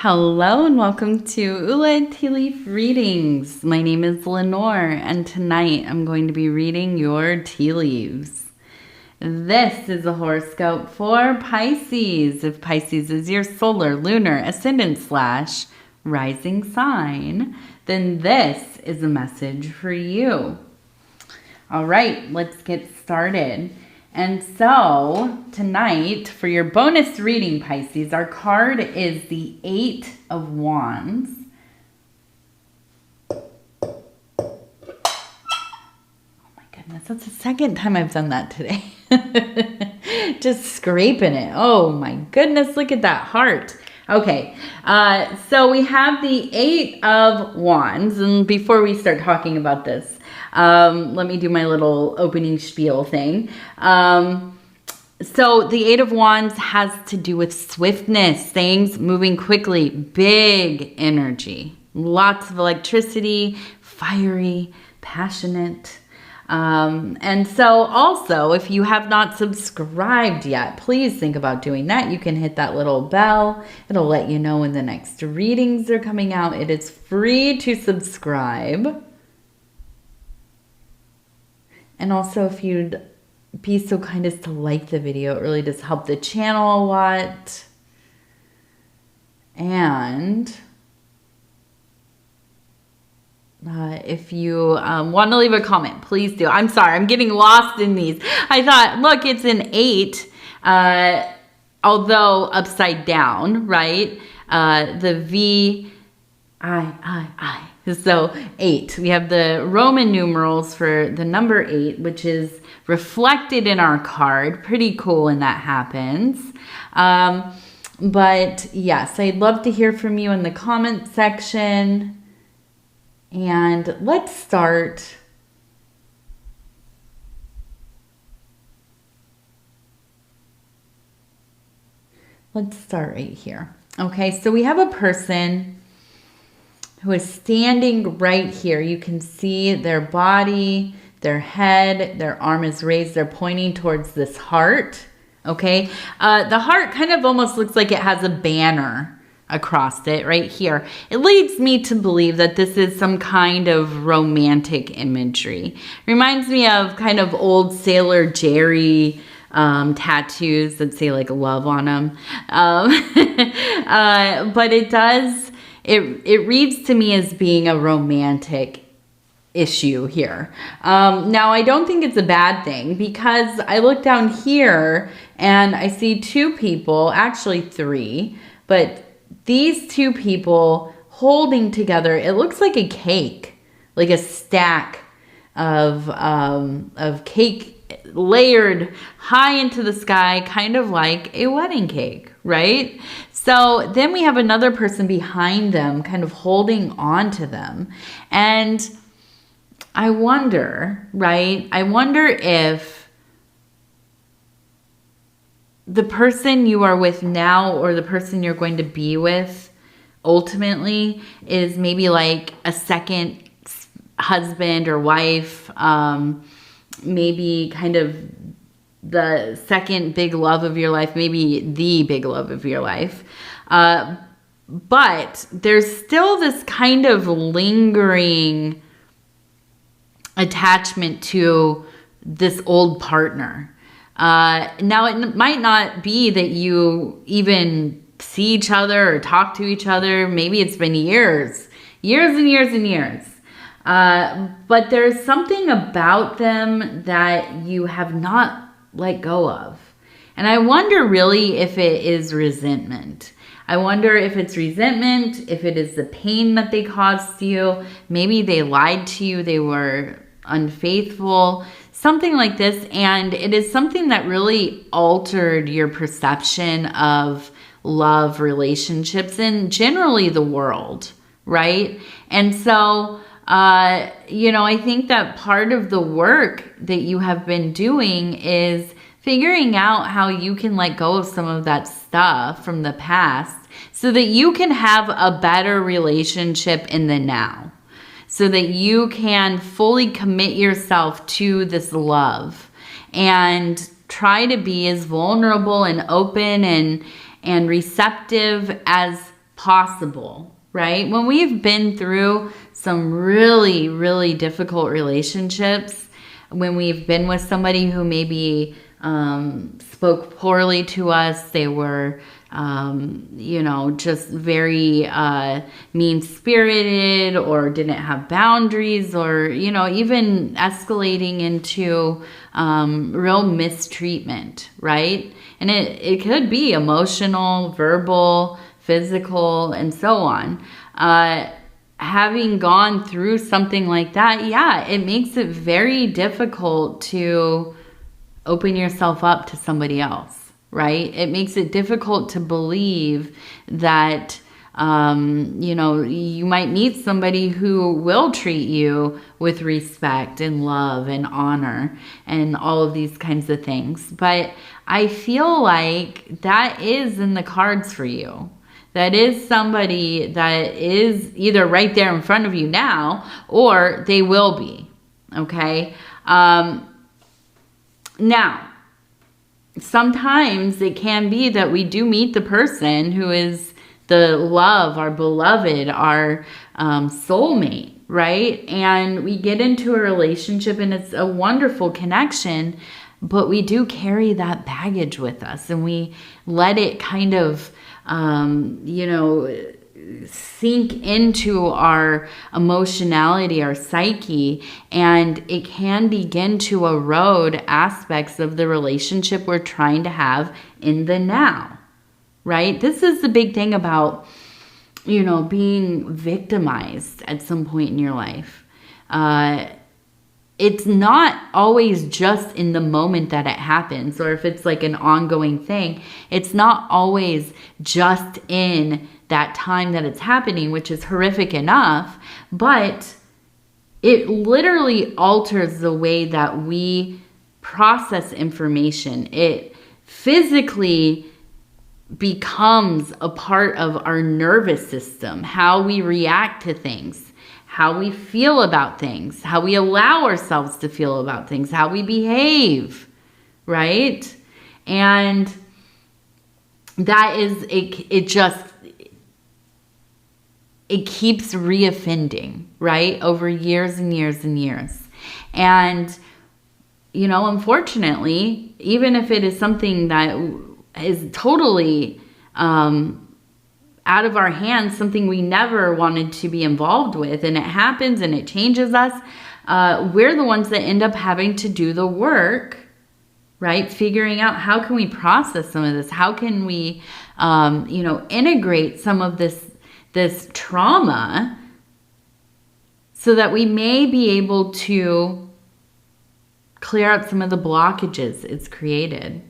Hello and welcome to Ula Tea Leaf Readings. My name is Lenor and tonight I'm going to be reading your tea leaves. This is a horoscope for Pisces. If Pisces is your solar, lunar, ascendant / rising sign, then this is a message for you. All right, let's get started. And so tonight, for your bonus reading, Pisces, our card is the 8 of Wands. Oh my goodness, that's the second time I've done that today. Just scraping it. Oh my goodness, look at that heart. Okay, so we have the 8 of Wands. And before we start talking about this, let me do my little opening spiel thing. So the 8 of Wands has to do with swiftness, things moving quickly, big energy, lots of electricity, fiery, passionate. And so also, if you have not subscribed yet, please think about doing that. You can hit that little bell. It'll let you know when the next readings are coming out. It is free to subscribe. And also, if you'd be so kind as to like the video, it really does help the channel a lot. And if you want to leave a comment, please do. I'm sorry, I'm getting lost in these. I thought, look, it's an 8, although upside down, right? The V, I. So 8, we have the Roman numerals for the number 8, which is reflected in our card. Pretty cool when that happens. But yes, I'd love to hear from you in the comment section. And let's start. Let's start right here. Okay, so we have a person who is standing right here. You can see their body, their head, their arm is raised. They're pointing towards this heart, okay? The heart kind of almost looks like it has a banner across it right here. It leads me to believe that this is some kind of romantic imagery. Reminds me of kind of old Sailor Jerry tattoos that say like love on them. But it does... It reads to me as being a romantic issue here. Now, I don't think it's a bad thing because I look down here and I see 2 people, actually 3, but these 2 people holding together, it looks like a cake, like a stack of cake layered high into the sky, kind of like a wedding cake, right? So then we have another person behind them kind of holding on to them. And I wonder, right? I wonder if the person you are with now or the person you're going to be with ultimately is maybe like a second husband or wife, maybe kind of the second big love of your life, maybe the big love of your life. But there's still this kind of lingering attachment to this old partner. Now, it might not be that you even see each other or talk to each other. Maybe it's been years and years and years. But there's something about them that you have not let go of. And I wonder really if it is resentment. I wonder if it's resentment, if it is the pain that they caused you. Maybe they lied to you, they were unfaithful, something like this. And it is something that really altered your perception of love, relationships, and generally the world, right? And so I think that part of the work that you have been doing is figuring out how you can let go of some of that stuff from the past so that you can have a better relationship in the now, so that you can fully commit yourself to this love and try to be as vulnerable and open and receptive as possible, right? When we've been through some really, really difficult relationships, when we've been with somebody who maybe spoke poorly to us, they were, just very mean-spirited, or didn't have boundaries, or, even escalating into real mistreatment, right? And it could be emotional, verbal, physical, and so on. Having gone through something like that, yeah, it makes it very difficult to open yourself up to somebody else, right? It makes it difficult to believe that, you might meet somebody who will treat you with respect and love and honor and all of these kinds of things. But I feel like that is in the cards for you. That is somebody that is either right there in front of you now, or they will be, okay? Now, sometimes it can be that we do meet the person who is the love, our beloved, our soulmate, right? And we get into a relationship and it's a wonderful connection, but we do carry that baggage with us, and we let it kind of sink into our emotionality, our psyche, and it can begin to erode aspects of the relationship we're trying to have in the now, right? This is the big thing about, being victimized at some point in your life. It's not always just in the moment that it happens, or if it's like an ongoing thing, it's not always just in that time that it's happening, which is horrific enough, but it literally alters the way that we process information. It physically becomes a part of our nervous system, how we react to things, how we feel about things, how we allow ourselves to feel about things, how we behave, right? And that is, it keeps reoffending, right? Over years and years and years. And, unfortunately, even if it is something that is totally out of our hands, something we never wanted to be involved with, and it happens and it changes us, we're the ones that end up having to do the work, right? Figuring out, how can we process some of this? How can we, integrate some of this trauma so that we may be able to clear out some of the blockages it's created,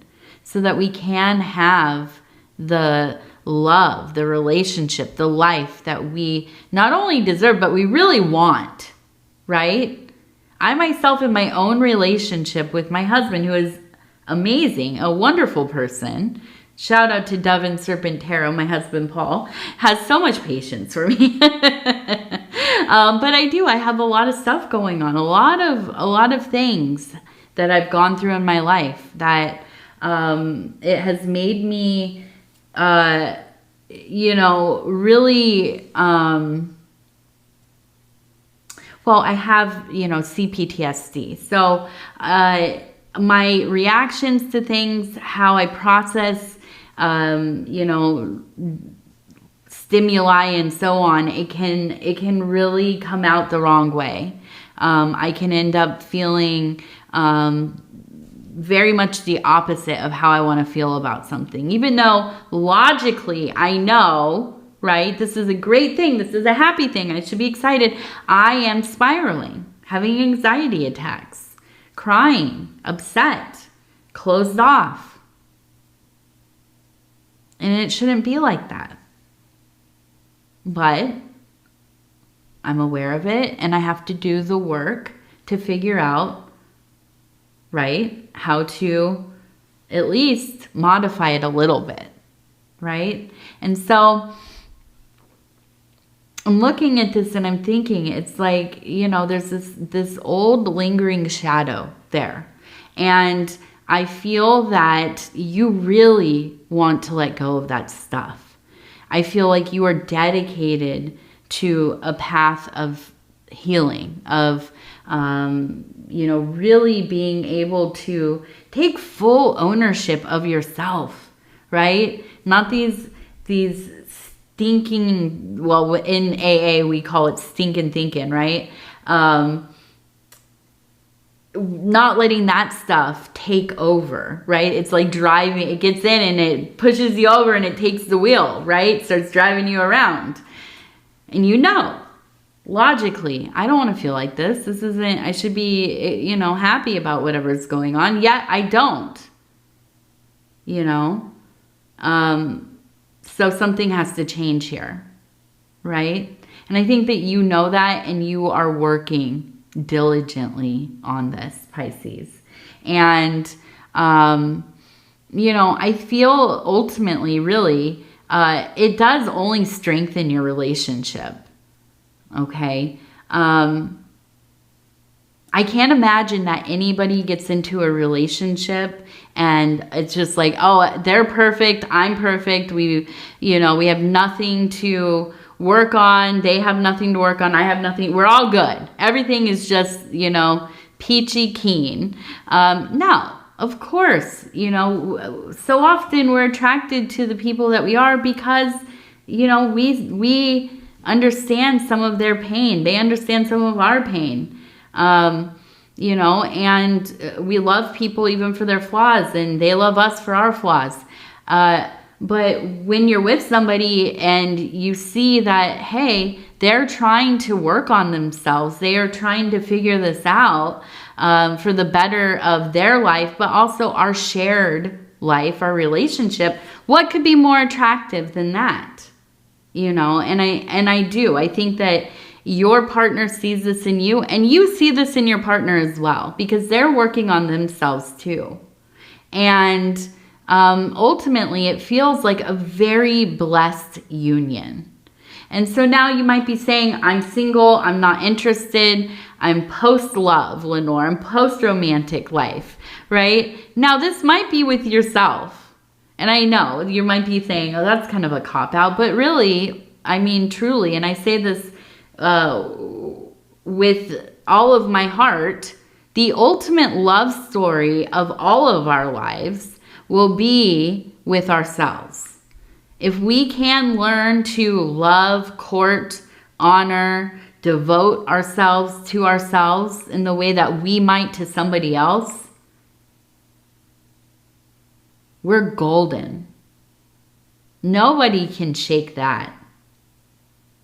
so that we can have the love, the relationship, the life that we not only deserve, but we really want, right? I myself, in my own relationship with my husband, who is amazing, a wonderful person, shout out to Dove and Serpent Tarot, my husband Paul, has so much patience for me. But I have a lot of stuff going on, a lot of things that I've gone through in my life that it has made me really, I have, CPTSD. So, my reactions to things, how I process, stimuli and so on, it can really come out the wrong way. I can end up feeling, very much the opposite of how I want to feel about something. Even though logically I know, right, this is a great thing, this is a happy thing, I should be excited, I am spiraling, having anxiety attacks, crying, upset, closed off. And it shouldn't be like that. But I'm aware of it, and I have to do the work to figure out, right, how to at least modify it a little bit, right? And so I'm looking at this and I'm thinking, it's like, there's this old lingering shadow there. And I feel that you really want to let go of that stuff. I feel like you are dedicated to a path of healing, of, really being able to take full ownership of yourself, right? Not these stinking, well, in AA, we call it stinking thinking, right? Not letting that stuff take over, right? It's like driving, it gets in and it pushes you over and it takes the wheel, right? Starts driving you around. And logically, I don't want to feel like this. This isn't, I should be, happy about whatever's going on. Yet I don't, so something has to change here, right? And I think that you know that, and you are working diligently on this, Pisces. And, I feel ultimately, really, it does only strengthen your relationship. Okay. I can't imagine that anybody gets into a relationship and it's just like, oh, they're perfect, I'm perfect. We have nothing to work on. They have nothing to work on. I have nothing. We're all good. Everything is just, peachy keen. No, of course, so often we're attracted to the people that we are because, we understand some of their pain. They understand some of our pain. And we love people even for their flaws, and they love us for our flaws. But when you're with somebody and you see that, hey, they're trying to work on themselves, they are trying to figure this out for the better of their life, but also our shared life, our relationship, what could be more attractive than that? And I do. I think that your partner sees this in you, and you see this in your partner as well, because they're working on themselves too. And ultimately, it feels like a very blessed union. And so now you might be saying, I'm single, I'm not interested, I'm post-love, Lenor, I'm post-romantic life, right? Now, this might be with yourself. And I know you might be saying, oh, that's kind of a cop-out. But really, I mean, truly, and I say this with all of my heart, the ultimate love story of all of our lives will be with ourselves. If we can learn to love, court, honor, devote ourselves to ourselves in the way that we might to somebody else, we're golden. Nobody can shake that.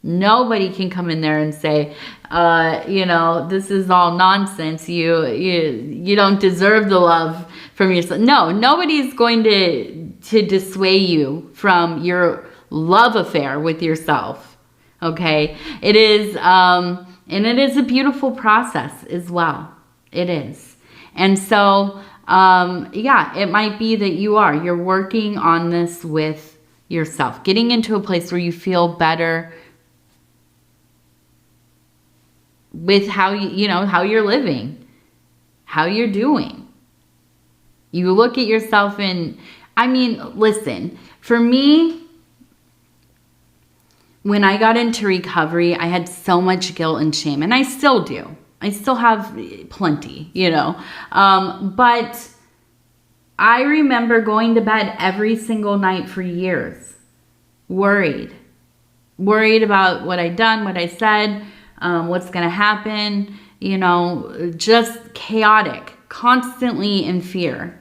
Nobody can come in there and say, this is all nonsense. You don't deserve the love from yourself. No, nobody's going to dissuade you from your love affair with yourself. Okay, it is, and it is a beautiful process as well. It is, and so it might be that you're working on this with yourself, getting into a place where you feel better with how how you're living, how you're doing. You look at yourself and, listen, for me, when I got into recovery, I had so much guilt and shame, and I still do. I still have plenty, but I remember going to bed every single night for years, worried about what I'd done, what I said, what's going to happen, just chaotic, constantly in fear.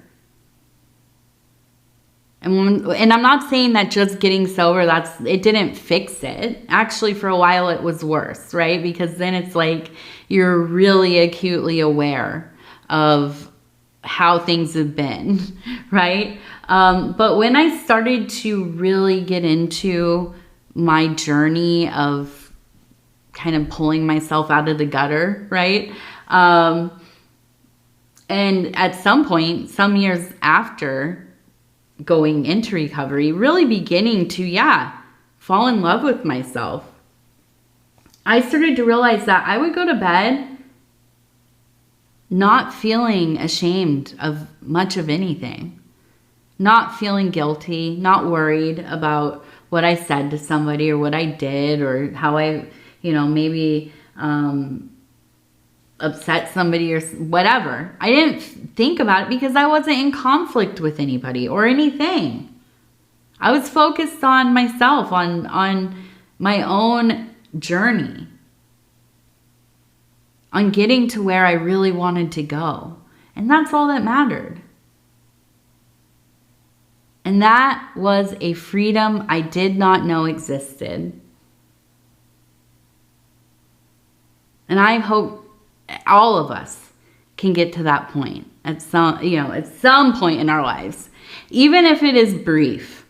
And I'm not saying that just getting sober, it didn't fix it. Actually, for a while it was worse, right? Because then it's like you're really acutely aware of how things have been, right? But when I started to really get into my journey of kind of pulling myself out of the gutter, right? And at some point, some years after going into recovery, really beginning to, fall in love with myself, I started to realize that I would go to bed not feeling ashamed of much of anything, not feeling guilty, not worried about what I said to somebody or what I did or how I, maybe upset somebody or whatever. I didn't think about it because I wasn't in conflict with anybody or anything. I was focused on myself, on my own journey, on getting to where I really wanted to go. And that's all that mattered. And that was a freedom I did not know existed. And I hope all of us can get to that point at some point in our lives, even if it is brief,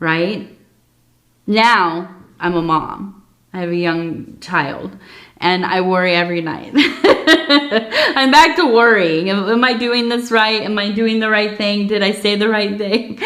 right? Now I'm a mom. I have a young child and I worry every night. I'm back to worrying. Am I doing this right? Am I doing the right thing? Did I say the right thing?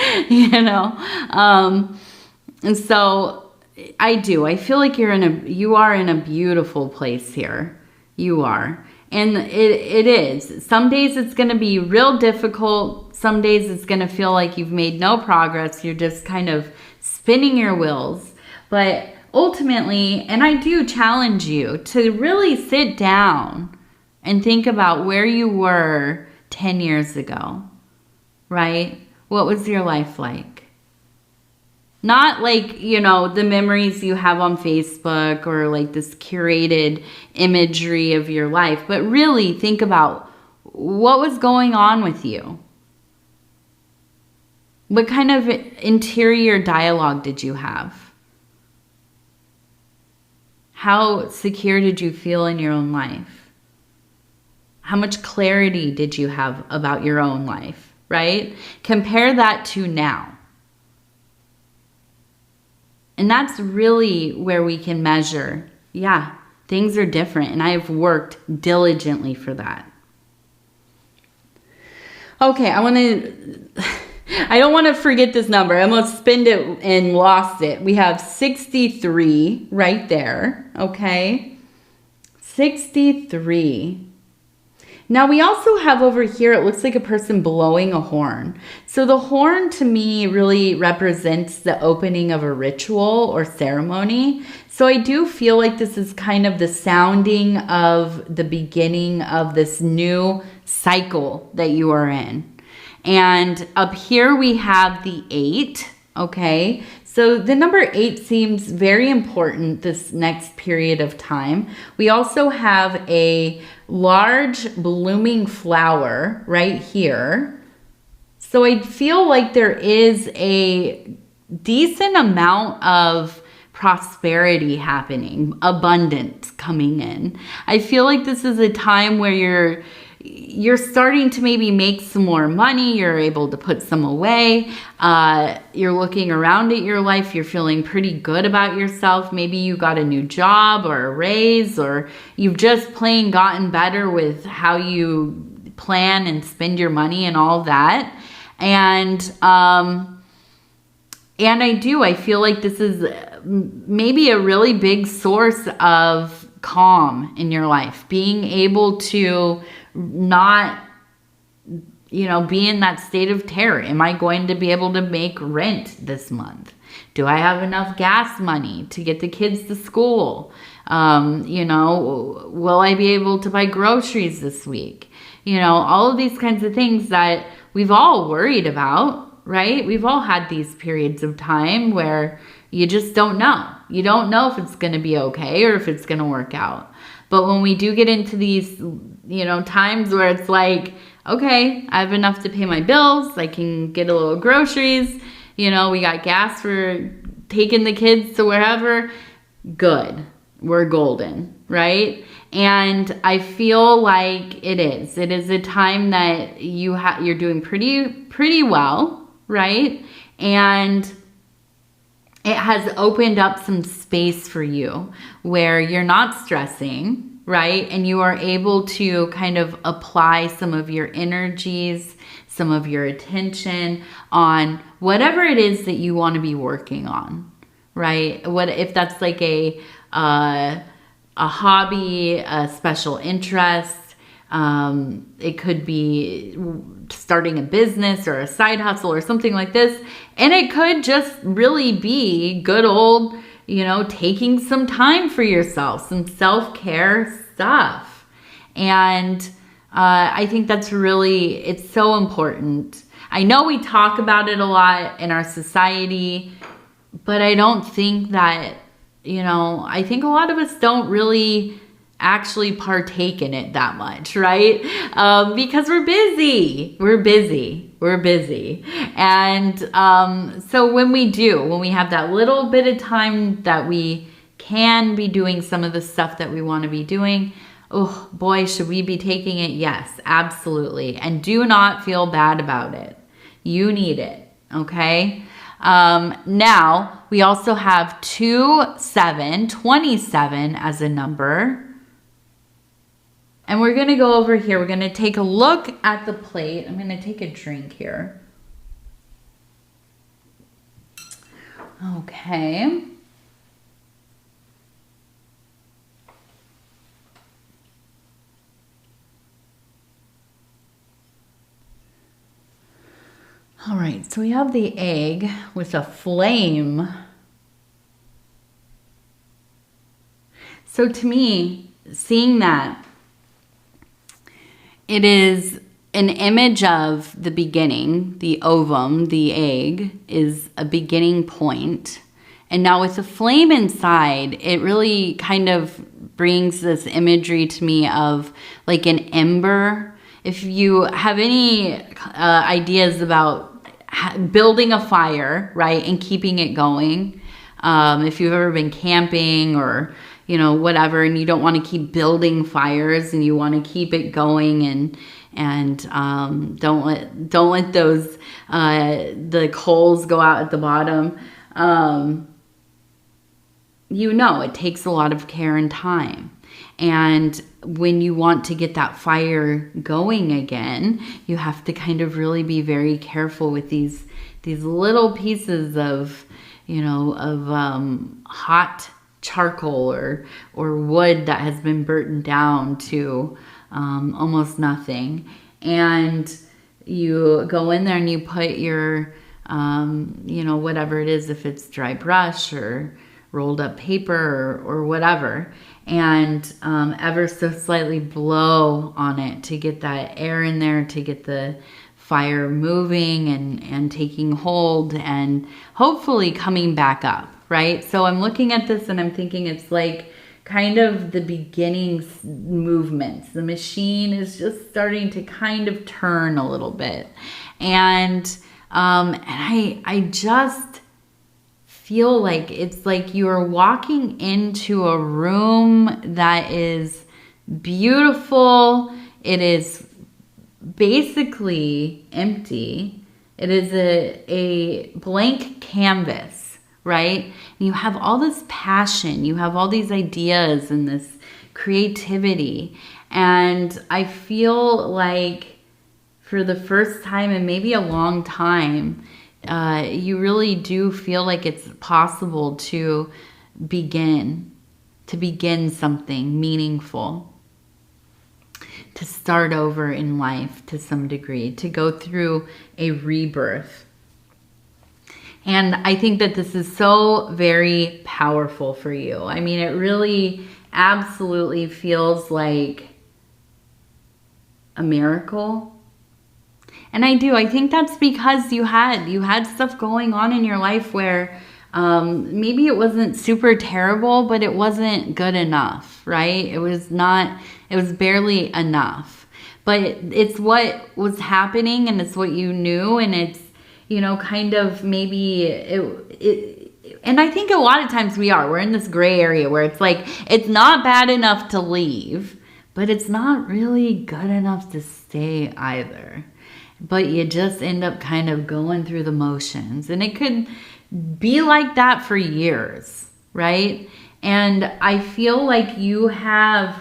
And so I do. I feel like you are in a beautiful place here. You are. And it is. Some days it's going to be real difficult. Some days it's going to feel like you've made no progress. You're just kind of spinning your wheels. But ultimately, and I do challenge you to really sit down and think about where you were 10 years ago, right? What was your life like? Not like, the memories you have on Facebook or like this curated imagery of your life, but really think about what was going on with you. What kind of interior dialogue did you have? How secure did you feel in your own life? How much clarity did you have about your own life, right? Compare that to now. And that's really where we can measure, yeah, things are different. And I have worked diligently for that. Okay, I don't want to forget this number. I almost spinned it and lost it. We have 63 right there, okay? 63. Now we also have over here, it looks like a person blowing a horn. So the horn to me really represents the opening of a ritual or ceremony. So I do feel like this is kind of the sounding of the beginning of this new cycle that you are in. And up here we have the 8, okay? So the number 8 seems very important this next period of time. We also have a large blooming flower right here. So I feel like there is a decent amount of prosperity happening, abundance coming in. I feel like this is a time where you're starting to maybe make some more money. You're able to put some away. You're looking around at your life. You're feeling pretty good about yourself. Maybe you got a new job or a raise, or you've just plain gotten better with how you plan and spend your money and all that. And I feel like this is maybe a really big source of calm in your life. Being able to not, be in that state of terror. Am I going to be able to make rent this month? Do I have enough gas money to get the kids to school? Will I be able to buy groceries this week? All of these kinds of things that we've all worried about, right? We've all had these periods of time where you just don't know. You don't know if it's going to be okay or if it's going to work out. But when we do get into these, times where it's like, okay, I have enough to pay my bills. I can get a little groceries. We got gas for taking the kids to wherever. Good. We're golden, right? And I feel like it is. It is a time that you're doing pretty well, right? And it has opened up some space for you where you're not stressing, right? And you are able to kind of apply some of your energies, some of your attention on whatever it is that you want to be working on, right? What if that's like a hobby, a special interest, It could be starting a business or a side hustle or something like this. And it could just really be good old, you know, taking some time for yourself, some self-care stuff. And I think that's really, it's so important. I know we talk about it a lot in our society, but I don't think that, you know, I think a lot of us don't really actually partake in it that much, right? Because we're busy. And so when we have that little bit of time that we can be doing some of the stuff that we want to be doing, oh boy, should we be taking it? Yes, absolutely. And do not feel bad about it. You need it, okay? Now, we also have 27 as a number. And we're going to go over here. We're going to take a look at the plate. I'm going to take a drink here. Okay. All right, so we have the egg with a flame. So to me, seeing that, it is an image of the beginning. The ovum, the egg, is a beginning point. And now with the flame inside, it really kind of brings this imagery to me of like an ember. If you have any ideas about building a fire, right, and keeping it going, if you've ever been camping or, you know, whatever, and you don't want to keep building fires and you want to keep it going and don't let those the coals go out at the bottom. You know, it takes a lot of care and time. And when you want to get that fire going again, you have to kind of really be very careful with these little pieces of, you know, of hot charcoal or wood that has been burnt down to almost nothing. And you go in there and you put your, you know, whatever it is, if it's dry brush or rolled up paper or whatever, and ever so slightly blow on it to get that air in there, to get the fire moving and taking hold and hopefully coming back up, right? So I'm looking at this and I'm thinking it's like kind of the beginning movements. The machine is just starting to kind of turn a little bit. And I just feel like it's like you're walking into a room that is beautiful. It is basically empty. It is a blank canvas, right? And you have all this passion. You have all these ideas and this creativity. And I feel like for the first time in maybe a long time, you really do feel like it's possible to begin something meaningful, to start over in life to some degree, to go through a rebirth. And I think that this is so very powerful for you. I mean, it really absolutely feels like a miracle. And I think that's because you had stuff going on in your life where maybe it wasn't super terrible, but it wasn't good enough, right? It was barely enough. But it's what was happening and it's what you knew, and it's, you know, kind of maybe and I think a lot of times we're in this gray area where it's like, it's not bad enough to leave, but it's not really good enough to stay either. But you just end up kind of going through the motions. And it could be like that for years, right? And I feel like you have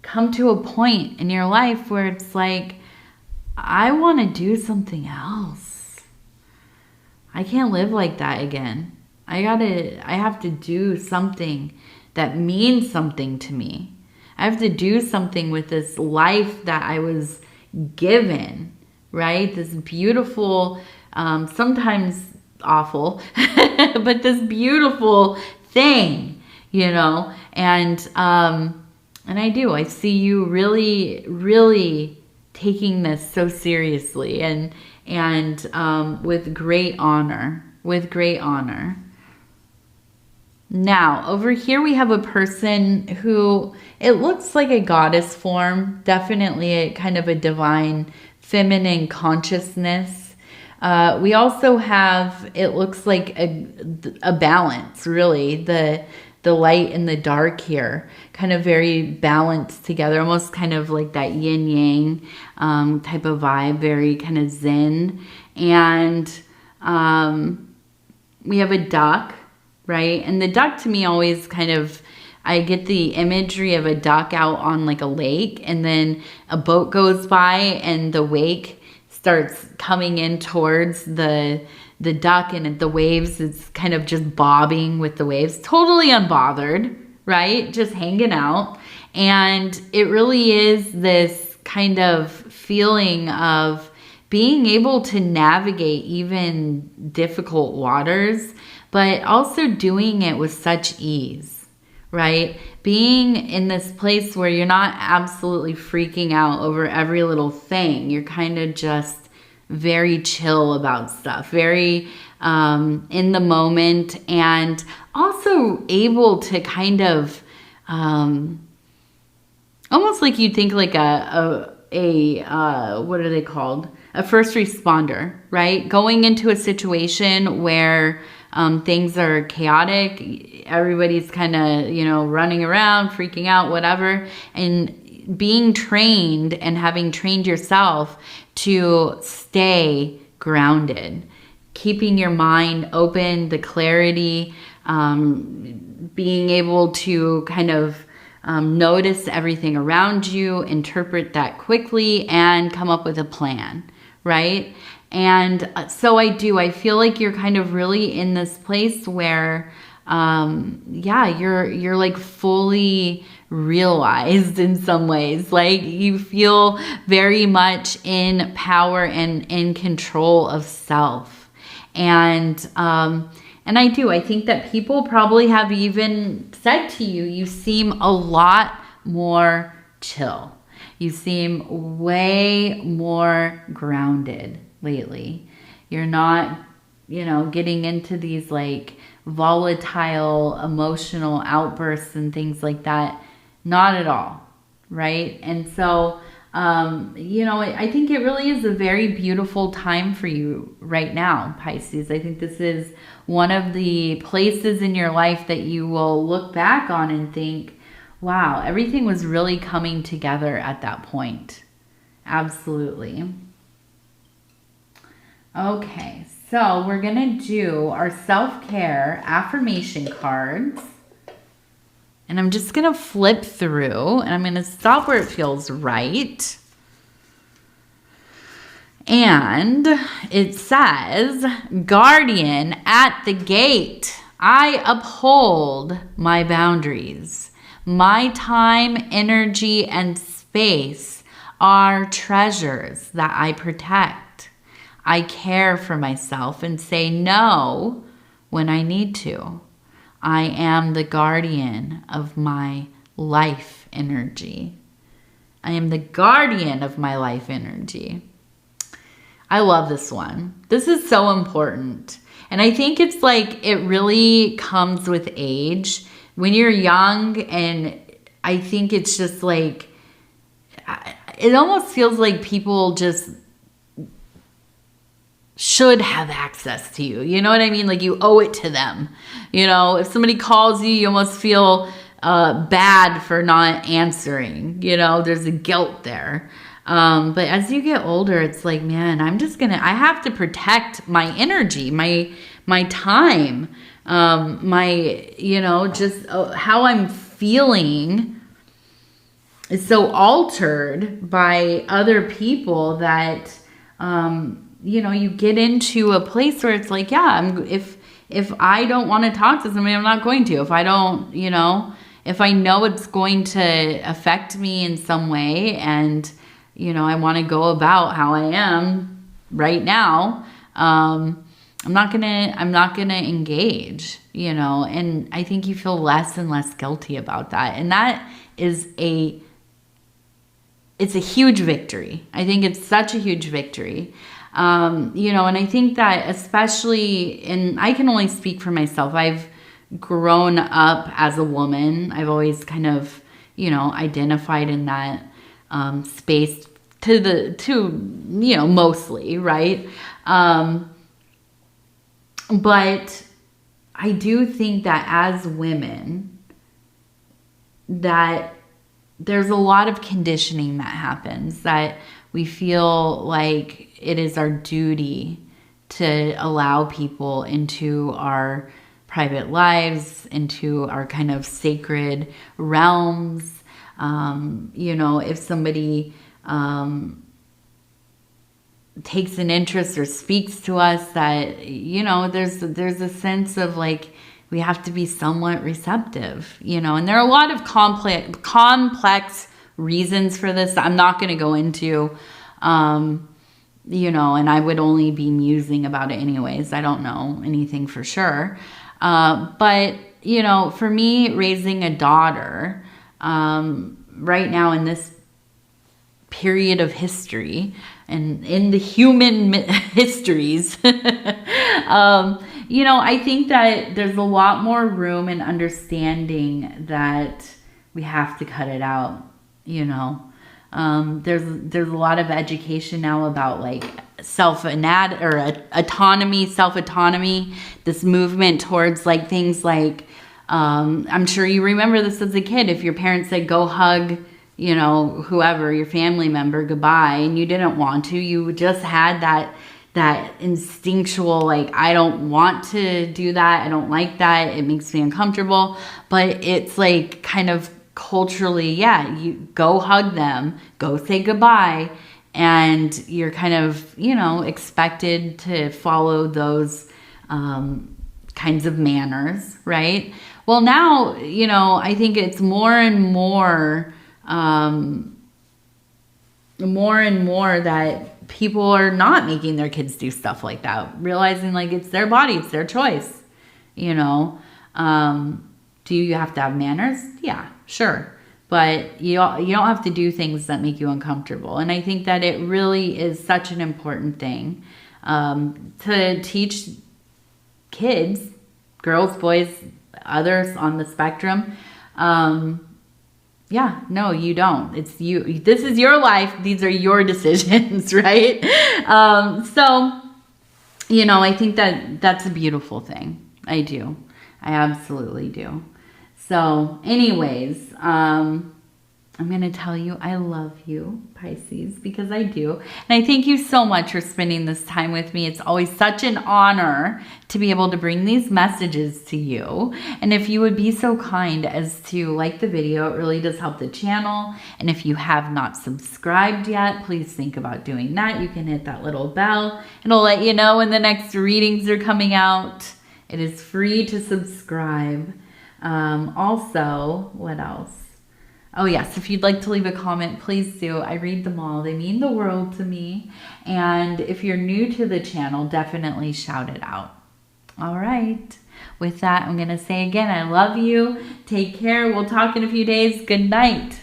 come to a point in your life where it's like, I want to do something else. I can't live like that again. I have to do something that means something to me. I have to do something with this life that I was given, right? This beautiful, sometimes awful, but this beautiful thing, you know? And I see you really, really taking this so seriously and with great honor, Now, over here we have a person who, it looks like a goddess form, definitely a kind of a divine feminine consciousness. We also have, it looks like a balance, really, the light and the dark here, kind of very balanced together, almost kind of like that yin yang type of vibe, very kind of zen. And we have a duck, right? And the duck to me always kind of, I get the imagery of a duck out on like a lake, and then a boat goes by and the wake starts coming in towards the duck, and the waves is kind of just bobbing with the waves, totally unbothered, right? Just hanging out. And it really is this kind of feeling of being able to navigate even difficult waters, but also doing it with such ease, right? Being in this place where you're not absolutely freaking out over every little thing. You're kind of just very chill about stuff, very in the moment, and also able to kind of almost like you'd think like a what are they called? A first responder, right? Going into a situation where things are chaotic, everybody's kind of, you know, running around, freaking out, whatever, and being trained and having trained yourself to stay grounded, keeping your mind open, the clarity, being able to kind of notice everything around you, interpret that quickly, and come up with a plan, right? And so I feel like you're kind of really in this place where, you're like fully realized in some ways. Like you feel very much in power and in control of self. And I think that people probably have even said to you, you seem a lot more chill. You seem way more grounded lately. You're not, you know, getting into these like volatile emotional outbursts and things like that. Not at all, right? And so, I think it really is a very beautiful time for you right now, Pisces. I think this is one of the places in your life that you will look back on and think, wow, everything was really coming together at that point. Absolutely. Okay, so we're going to do our self-care affirmation cards. And I'm just going to flip through, and I'm going to stop where it feels right. And it says, Guardian at the gate. I uphold my boundaries. My time, energy, and space are treasures that I protect. I care for myself and say no when I need to. I am the guardian of my life energy. I am the guardian of my life energy. I love this one. This is so important. And I think it's like it really comes with age. When you're young, and I think it's just like, it almost feels like people just should have access to you. You know what I mean? Like you owe it to them. You know, if somebody calls you, you almost feel bad for not answering. You know, there's a guilt there. But as you get older, it's like, man, I have to protect my energy, my time, just how I'm feeling is so altered by other people that, you get into a place where it's like, yeah, if I don't want to talk to somebody, I'm not going to. If if I know it's going to affect me in some way, and, you know, I want to go about how I am right now, I'm not gonna engage, you know. And I think you feel less and less guilty about that. And that is it's a huge victory. I think it's such a huge victory. You know, and I think that especially I can only speak for myself. I've grown up as a woman. I've always kind of, you know, identified in that space to you know, mostly, right? But I do think that as women, that there's a lot of conditioning that happens, that we feel like it is our duty to allow people into our private lives, into our kind of sacred realms. You know, if somebody takes an interest or speaks to us, that, you know, there's a sense of like, we have to be somewhat receptive, you know. And there are a lot of complex reasons for this I'm not going to go into, you know, and I would only be musing about it anyways. I don't know anything for sure. But, you know, for me, raising a daughter, right now in this period of history and in the human histories, you know, I think that there's a lot more room and understanding that we have to cut it out, you know. There's a lot of education now about like autonomy, self-autonomy, this movement towards like things like, I'm sure you remember this as a kid. If your parents said, go hug, you know, whoever, your family member, goodbye, and you didn't want to, you just had that instinctual, like, I don't want to do that. I don't like that. It makes me uncomfortable. But it's like kind of culturally, yeah, you go hug them, go say goodbye. And you're kind of, you know, expected to follow those kinds of manners, right? Well, now, you know, I think it's more and more that people are not making their kids do stuff like that, realizing like it's their body, it's their choice, you know. Do you have to have manners? Yeah, sure. But you don't have to do things that make you uncomfortable. And I think that it really is such an important thing to teach kids, girls, boys, others on the spectrum. Yeah, no, you don't. It's you. This is your life. These are your decisions, right? So, you know, I think that that's a beautiful thing. I do. I absolutely do. So anyways, I'm going to tell you I love you, Pisces, because I do. And I thank you so much for spending this time with me. It's always such an honor to be able to bring these messages to you. And if you would be so kind as to like the video, it really does help the channel. And if you have not subscribed yet, please think about doing that. You can hit that little bell. It'll let you know when the next readings are coming out. It is free to subscribe. Also, what else? Oh yes, if you'd like to leave a comment, please do. I read them all. They mean the world to me. And if you're new to the channel, definitely shout it out. All right. With that, I'm going to say again, I love you. Take care. We'll talk in a few days. Good night.